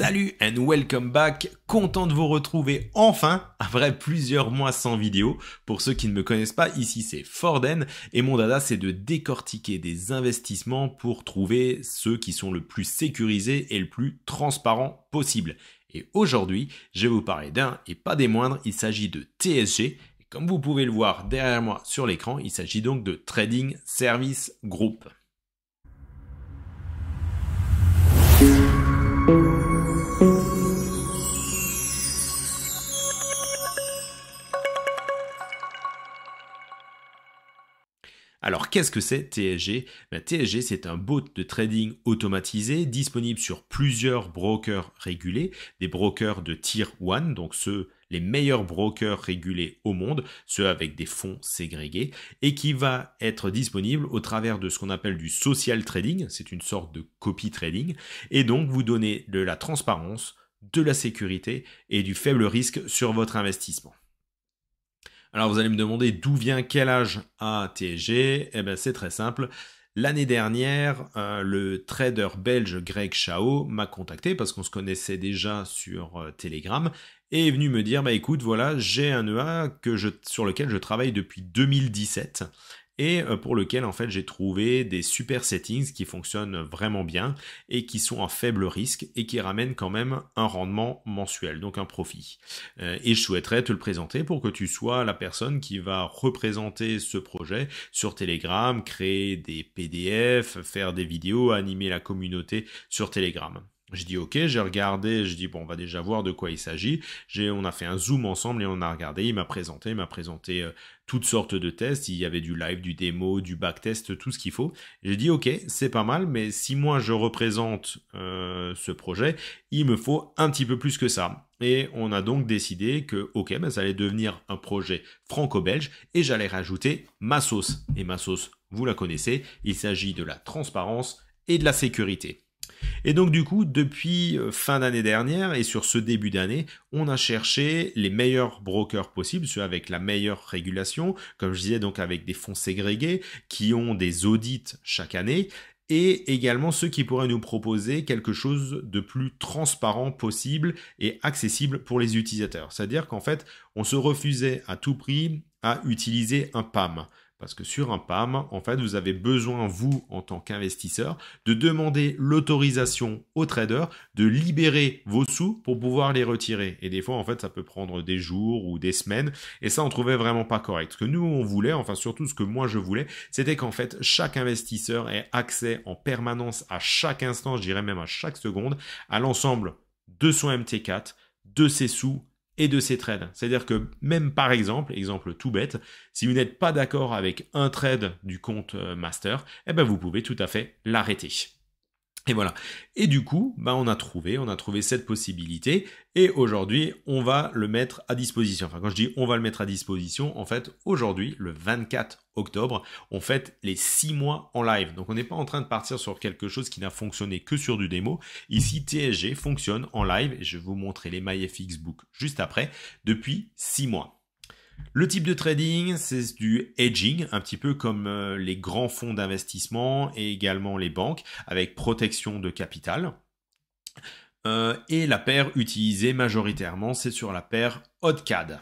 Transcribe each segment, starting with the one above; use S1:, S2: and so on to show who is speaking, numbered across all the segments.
S1: Salut and welcome back, content de vous retrouver enfin après plusieurs mois sans vidéo. Pour ceux qui ne me connaissent pas, ici c'est Forden et mon dada c'est de décortiquer des investissements pour trouver ceux qui sont le plus sécurisés et le plus transparents possible. Et aujourd'hui, je vais vous parler d'un et pas des moindres, il s'agit de TSG. Et comme vous pouvez le voir derrière moi sur l'écran, il s'agit donc de Trading Service Group. Alors, qu'est-ce que c'est TSG? TSG, c'est un bot de trading automatisé disponible sur plusieurs brokers régulés, des brokers de Tier 1, donc les meilleurs brokers régulés au monde, ceux avec des fonds ségrégés, et qui va être disponible au travers de ce qu'on appelle du social trading, c'est une sorte de copy trading, et donc vous donner de la transparence, de la sécurité et du faible risque sur votre investissement. Alors vous allez me demander d'où vient quel âge a TSG? Eh bien c'est très simple. L'année dernière, le trader belge Greg Chao m'a contacté parce qu'on se connaissait déjà sur Telegram et est venu me dire écoute voilà j'ai un EA sur lequel je travaille depuis 2017 et pour lequel en fait j'ai trouvé des super settings qui fonctionnent vraiment bien et qui sont en faible risque et qui ramènent quand même un rendement mensuel, donc un profit. Et je souhaiterais te le présenter pour que tu sois la personne qui va représenter ce projet sur Telegram, créer des PDF, faire des vidéos, animer la communauté sur Telegram. Je dis ok, j'ai regardé, je dis bon on va déjà voir de quoi il s'agit. On a fait un zoom ensemble et on a regardé, il m'a présenté toutes sortes de tests, il y avait du live, du démo, du backtest, tout ce qu'il faut. J'ai dit ok, c'est pas mal, mais si moi je représente ce projet, il me faut un petit peu plus que ça. Et on a donc décidé que ok, ça allait devenir un projet franco-belge et j'allais rajouter ma sauce. Et ma sauce, vous la connaissez, il s'agit de la transparence et de la sécurité. Et donc du coup, depuis fin d'année dernière et sur ce début d'année, on a cherché les meilleurs brokers possibles, ceux avec la meilleure régulation, comme je disais, donc avec des fonds ségrégés, qui ont des audits chaque année, et également ceux qui pourraient nous proposer quelque chose de plus transparent possible et accessible pour les utilisateurs. C'est-à-dire qu'en fait, on se refusait à tout prix à utiliser un PAM. Parce que sur un PAM, en fait, vous avez besoin, vous, en tant qu'investisseur, de demander l'autorisation au trader de libérer vos sous pour pouvoir les retirer. Et des fois, en fait, ça peut prendre des jours ou des semaines. Et ça, on trouvait vraiment pas correct. Ce que nous, on voulait, enfin, surtout ce que moi, je voulais, c'était qu'en fait, chaque investisseur ait accès en permanence à chaque instant, je dirais même à chaque seconde, à l'ensemble de son MT4, de ses sous, et de ses trades. C'est-à-dire que même par exemple tout bête, si vous n'êtes pas d'accord avec un trade du compte master, vous pouvez tout à fait l'arrêter. Et voilà. Et du coup, on a trouvé cette possibilité et aujourd'hui, on va le mettre à disposition. Enfin, quand je dis on va le mettre à disposition, en fait, aujourd'hui, le 24 octobre, on fête les 6 mois en live. Donc, on n'est pas en train de partir sur quelque chose qui n'a fonctionné que sur du démo. Ici, TSG fonctionne en live et je vais vous montrer les MyFXBook juste après, depuis 6 mois. Le type de trading, c'est du hedging, un petit peu comme les grands fonds d'investissement et également les banques, avec protection de capital. Et la paire utilisée majoritairement, c'est sur la paire OddCAD.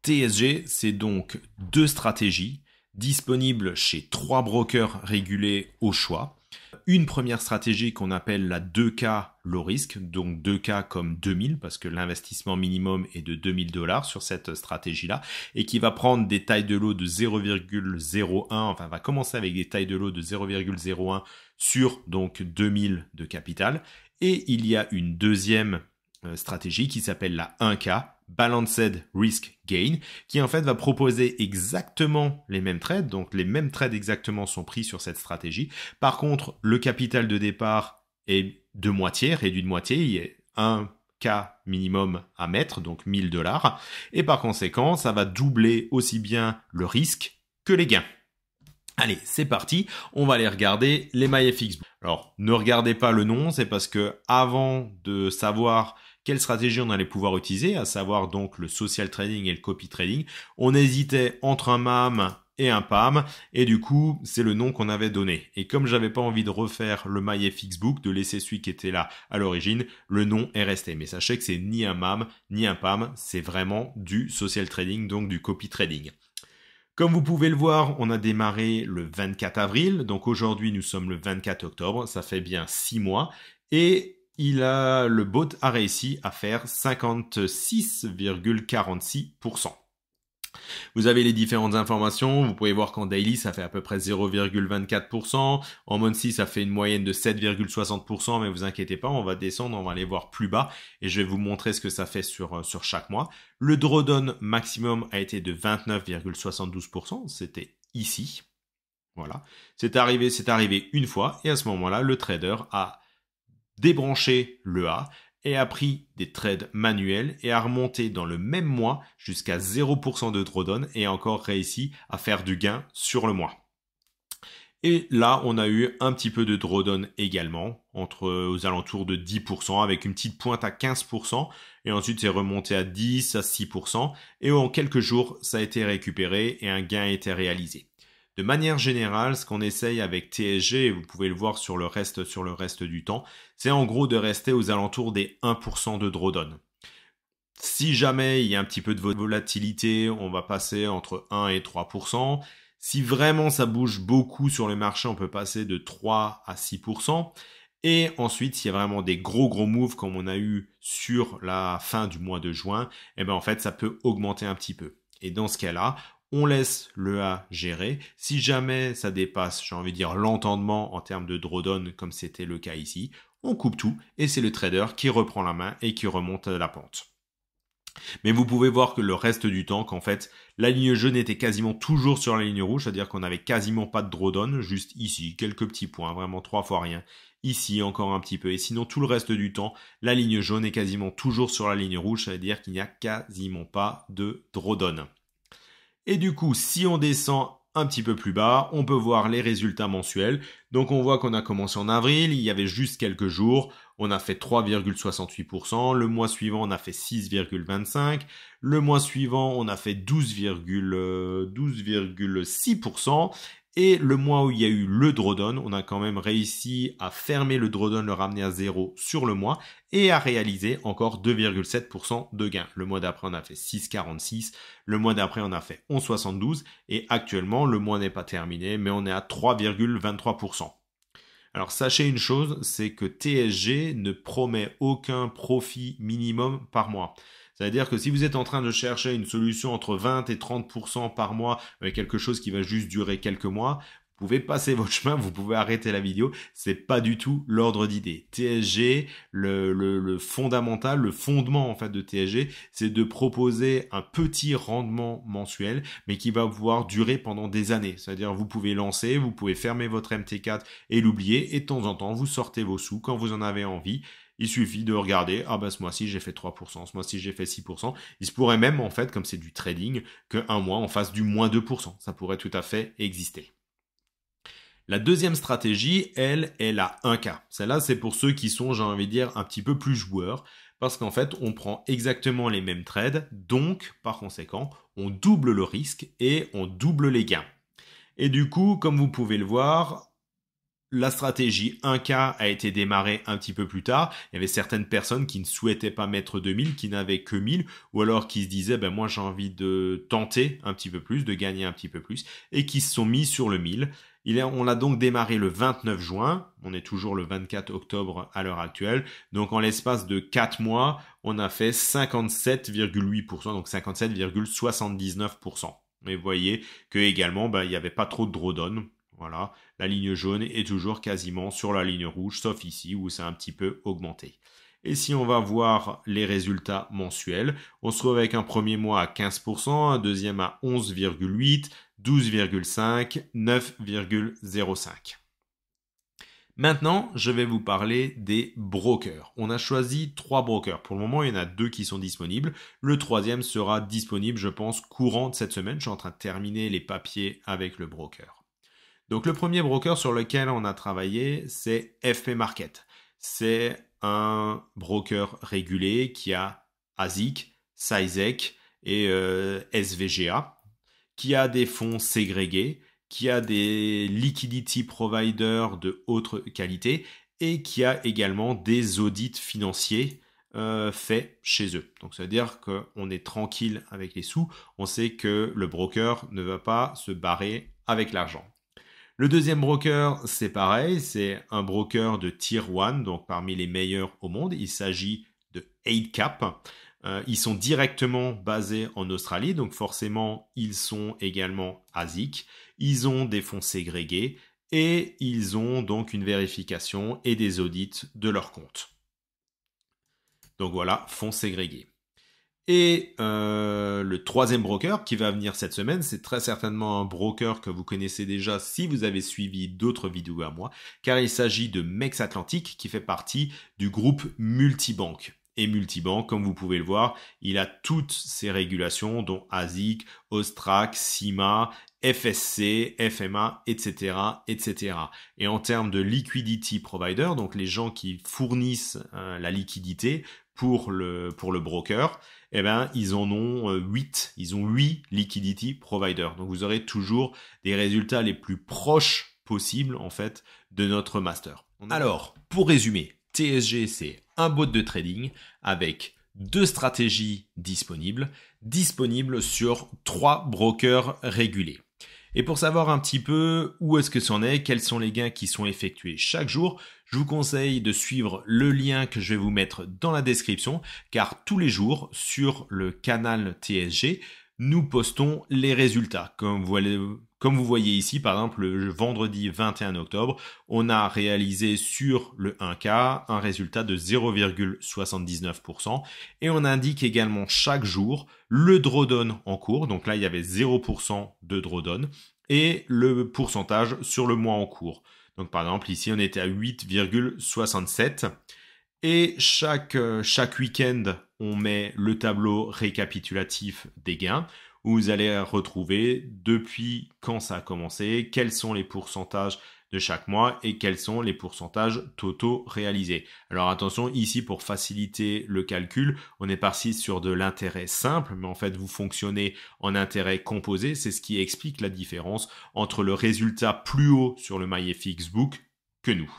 S1: TSG, c'est donc 2 stratégies disponibles chez 3 brokers régulés au choix. Une première stratégie qu'on appelle la 2K low risk, donc 2K comme 2000 parce que l'investissement minimum est de $2000 sur cette stratégie-là et qui va prendre des tailles de lot de 0,01, enfin va commencer avec des tailles de lot de 0,01 sur donc 2000 de capital. Et il y a une deuxième stratégie qui s'appelle la 1K, Balanced Risk Gain, qui en fait va proposer exactement les mêmes trades, donc les mêmes trades exactement sont pris sur cette stratégie. Par contre, le capital de départ est de moitié, réduit de moitié, il y a 1K minimum à mettre, donc $1000, et par conséquent, ça va doubler aussi bien le risque que les gains. Allez, c'est parti, on va aller regarder les MyFXBook. Alors, ne regardez pas le nom, c'est parce que avant de savoir quelle stratégie on allait pouvoir utiliser, à savoir donc le social trading et le copy trading, on hésitait entre un MAM et un PAM, et du coup, c'est le nom qu'on avait donné. Et comme j'avais pas envie de refaire le MyFXBook, de laisser celui qui était là à l'origine, le nom est resté. Mais sachez que c'est ni un MAM, ni un PAM, c'est vraiment du social trading, donc du copy trading. Comme vous pouvez le voir, on a démarré le 24 avril, donc aujourd'hui nous sommes le 24 octobre, ça fait bien 6 mois, et le bot a réussi à faire 56,46%. Vous avez les différentes informations, vous pouvez voir qu'en daily ça fait à peu près 0,24%, en monthly ça fait une moyenne de 7,60%, mais vous inquiétez pas, on va descendre, on va aller voir plus bas et je vais vous montrer ce que ça fait sur chaque mois. Le drawdown maximum a été de 29,72%, c'était ici. Voilà, c'est arrivé une fois et à ce moment-là, le trader a débranché le A et a pris des trades manuels et a remonté dans le même mois jusqu'à 0% de drawdown et a encore réussi à faire du gain sur le mois. Et là, on a eu un petit peu de drawdown également, aux alentours de 10%, avec une petite pointe à 15%, et ensuite c'est remonté à 10, à 6%, et en quelques jours, ça a été récupéré et un gain a été réalisé. De manière générale, ce qu'on essaye avec TSG, et vous pouvez le voir sur le reste du temps, c'est en gros de rester aux alentours des 1% de drawdown. Si jamais il y a un petit peu de volatilité, on va passer entre 1 et 3%. Si vraiment ça bouge beaucoup sur le marché, on peut passer de 3 à 6%. Et ensuite, s'il y a vraiment des gros moves comme on a eu sur la fin du mois de juin, eh ben en fait, ça peut augmenter un petit peu. Et dans ce cas-là, on laisse le A gérer. Si jamais ça dépasse, j'ai envie de dire, l'entendement en termes de drawdown, comme c'était le cas ici, on coupe tout et c'est le trader qui reprend la main et qui remonte la pente. Mais vous pouvez voir que le reste du temps, qu'en fait, la ligne jaune était quasiment toujours sur la ligne rouge, c'est-à-dire qu'on n'avait quasiment pas de drawdown, juste ici, quelques petits points, vraiment 3 fois rien. Ici, encore un petit peu. Et sinon, tout le reste du temps, la ligne jaune est quasiment toujours sur la ligne rouge, c'est-à-dire qu'il n'y a quasiment pas de drawdown. Et du coup, si on descend un petit peu plus bas, on peut voir les résultats mensuels. Donc on voit qu'on a commencé en avril, il y avait juste quelques jours, on a fait 3,68%, le mois suivant on a fait 6,25%, le mois suivant on a fait 12,6%, et le mois où il y a eu le drawdown, on a quand même réussi à fermer le drawdown, le ramener à 0 sur le mois et à réaliser encore 2,7% de gain. Le mois d'après, on a fait 6,46. Le mois d'après, on a fait 11,72. Et actuellement, le mois n'est pas terminé, mais on est à 3,23%. Alors sachez une chose, c'est que TSG ne promet aucun profit minimum par mois. C'est-à-dire que si vous êtes en train de chercher une solution entre 20 et 30% par mois avec quelque chose qui va juste durer quelques mois, vous pouvez passer votre chemin, vous pouvez arrêter la vidéo, c'est pas du tout l'ordre d'idée. TSG, le fondamental, le fondement en fait de TSG, c'est de proposer un petit rendement mensuel, mais qui va pouvoir durer pendant des années. C'est-à-dire vous pouvez lancer, vous pouvez fermer votre MT4 et l'oublier, et de temps en temps vous sortez vos sous quand vous en avez envie. Il suffit de regarder, ah ben ce mois-ci j'ai fait 3%, ce mois-ci j'ai fait 6%. Il se pourrait même en fait, comme c'est du trading, qu'un mois on fasse du moins 2%. Ça pourrait tout à fait exister. La deuxième stratégie, elle, est la 1K. Celle-là, c'est pour ceux qui sont, j'ai envie de dire, un petit peu plus joueurs, parce qu'en fait, on prend exactement les mêmes trades, donc, par conséquent, on double le risque et on double les gains. Et du coup, comme vous pouvez le voir, la stratégie 1K a été démarrée un petit peu plus tard. Il y avait certaines personnes qui ne souhaitaient pas mettre 2000, qui n'avaient que 1000, ou alors qui se disaient, ben moi j'ai envie de tenter un petit peu plus, de gagner un petit peu plus, et qui se sont mis sur le 1000. On l'a donc démarré le 29 juin, on est toujours le 24 octobre à l'heure actuelle, donc en l'espace de 4 mois, on a fait 57,8%, donc 57,79%. Mais vous voyez que également, il n'y avait pas trop de drawdown. Voilà, la ligne jaune est toujours quasiment sur la ligne rouge, sauf ici où c'est un petit peu augmenté. Et si on va voir les résultats mensuels, on se trouve avec un premier mois à 15%, un deuxième à 11,8%, 12,5%, 9,05%. Maintenant, je vais vous parler des brokers. On a choisi 3 brokers. Pour le moment, il y en a 2 qui sont disponibles. Le troisième sera disponible, je pense, courant de cette semaine. Je suis en train de terminer les papiers avec le broker. Donc le premier broker sur lequel on a travaillé, c'est FP Market. C'est un broker régulé qui a ASIC, SISEC et SVGA, qui a des fonds ségrégés, qui a des liquidity providers de haute qualité et qui a également des audits financiers faits chez eux. Donc ça veut dire qu'on est tranquille avec les sous, on sait que le broker ne va pas se barrer avec l'argent. Le deuxième broker, c'est pareil, c'est un broker de Tier 1, donc parmi les meilleurs au monde. Il s'agit de 8Cap. Ils sont directement basés en Australie, donc forcément, ils sont également ASIC. Ils ont des fonds ségrégés et ils ont donc une vérification et des audits de leurs comptes. Donc voilà, fonds ségrégés. Et le troisième broker qui va venir cette semaine, c'est très certainement un broker que vous connaissez déjà si vous avez suivi d'autres vidéos à moi, car il s'agit de Mex Atlantic qui fait partie du groupe Multibank. Et Multibank, comme vous pouvez le voir, il a toutes ces régulations, dont ASIC, Austrac, CIMA, FSC, FMA, etc., etc. Et en termes de liquidity provider, donc les gens qui fournissent la liquidité pour le broker, eh ben, ils en ont 8. Ils ont 8 liquidity providers. Donc, vous aurez toujours des résultats les plus proches possibles, en fait, de notre master. Alors, pour résumer, TSG, c'est un bot de trading avec 2 stratégies disponibles sur 3 brokers régulés. Et pour savoir un petit peu où est-ce que c'en est, quels sont les gains qui sont effectués chaque jour, je vous conseille de suivre le lien que je vais vous mettre dans la description, car tous les jours sur le canal TSG, nous postons les résultats. Comme vous voyez ici, par exemple, le vendredi 21 octobre, on a réalisé sur le 1K un résultat de 0,79% et on indique également chaque jour le drawdown en cours. Donc là, il y avait 0% de drawdown et le pourcentage sur le mois en cours. Donc par exemple, ici, on était à 8,67. Et chaque week-end, on met le tableau récapitulatif des gains où vous allez retrouver depuis quand ça a commencé, quels sont les pourcentages de chaque mois et quels sont les pourcentages totaux réalisés. Alors attention, ici pour faciliter le calcul, on est parti sur de l'intérêt simple, mais en fait vous fonctionnez en intérêt composé, c'est ce qui explique la différence entre le résultat plus haut sur le MyFXBook que nous.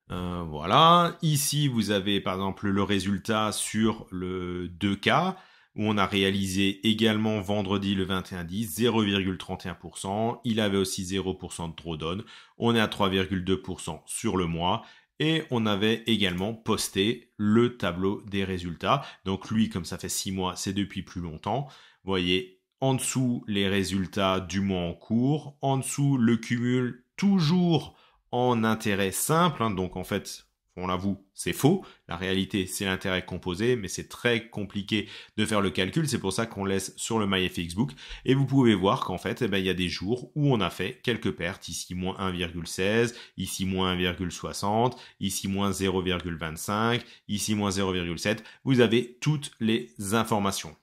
S1: Voilà, ici vous avez par exemple le résultat sur le 2K, où on a réalisé également vendredi le 21-10, 0,31%. Il avait aussi 0% de drawdown. On est à 3,2% sur le mois. Et on avait également posté le tableau des résultats. Donc lui, comme ça fait 6 mois, c'est depuis plus longtemps. Vous voyez, en dessous, les résultats du mois en cours. En dessous, le cumul toujours en intérêt simple. Donc en fait, on l'avoue, c'est faux. La réalité, c'est l'intérêt composé, mais c'est très compliqué de faire le calcul. C'est pour ça qu'on laisse sur le MyFXBook. Et vous pouvez voir qu'en fait, il y a des jours où on a fait quelques pertes. Ici, moins 1,16, ici, moins 1,60, ici, moins 0,25, ici, moins 0,7. Vous avez toutes les informations.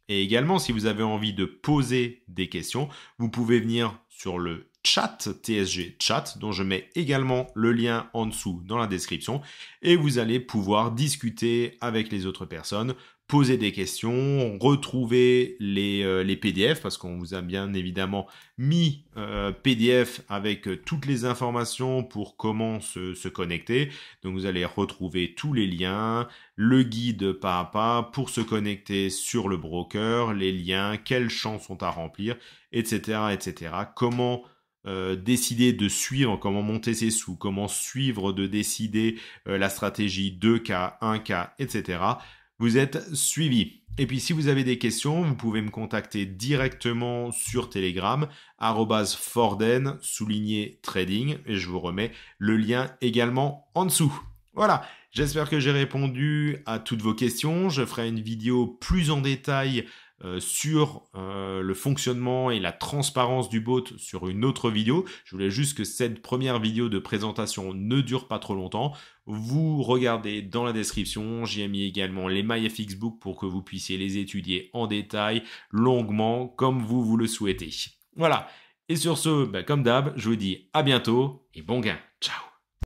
S1: Et également, si vous avez envie de poser des questions, vous pouvez venir sur le chat TSG Chat, dont je mets également le lien en dessous dans la description, et vous allez pouvoir discuter avec les autres personnes, poser des questions, retrouver les PDF, parce qu'on vous a bien évidemment mis PDF avec toutes les informations pour comment se connecter. Donc vous allez retrouver tous les liens, le guide pas à pas pour se connecter sur le broker, les liens, quels champs sont à remplir, etc., etc. Comment décider de suivre, comment monter ses sous, comment suivre de décider la stratégie 2K, 1K, etc. Vous êtes suivi. Et puis si vous avez des questions, vous pouvez me contacter directement sur Telegram, @forden_trading, et je vous remets le lien également en dessous. Voilà, j'espère que j'ai répondu à toutes vos questions. Je ferai une vidéo plus en détail sur le fonctionnement et la transparence du bot sur une autre vidéo. Je voulais juste que cette première vidéo de présentation ne dure pas trop longtemps. Vous regardez dans la description, j'y ai mis également les MyFXBook pour que vous puissiez les étudier en détail, longuement, comme vous le souhaitez. Voilà, et sur ce, comme d'hab, je vous dis à bientôt et bon gain. Ciao.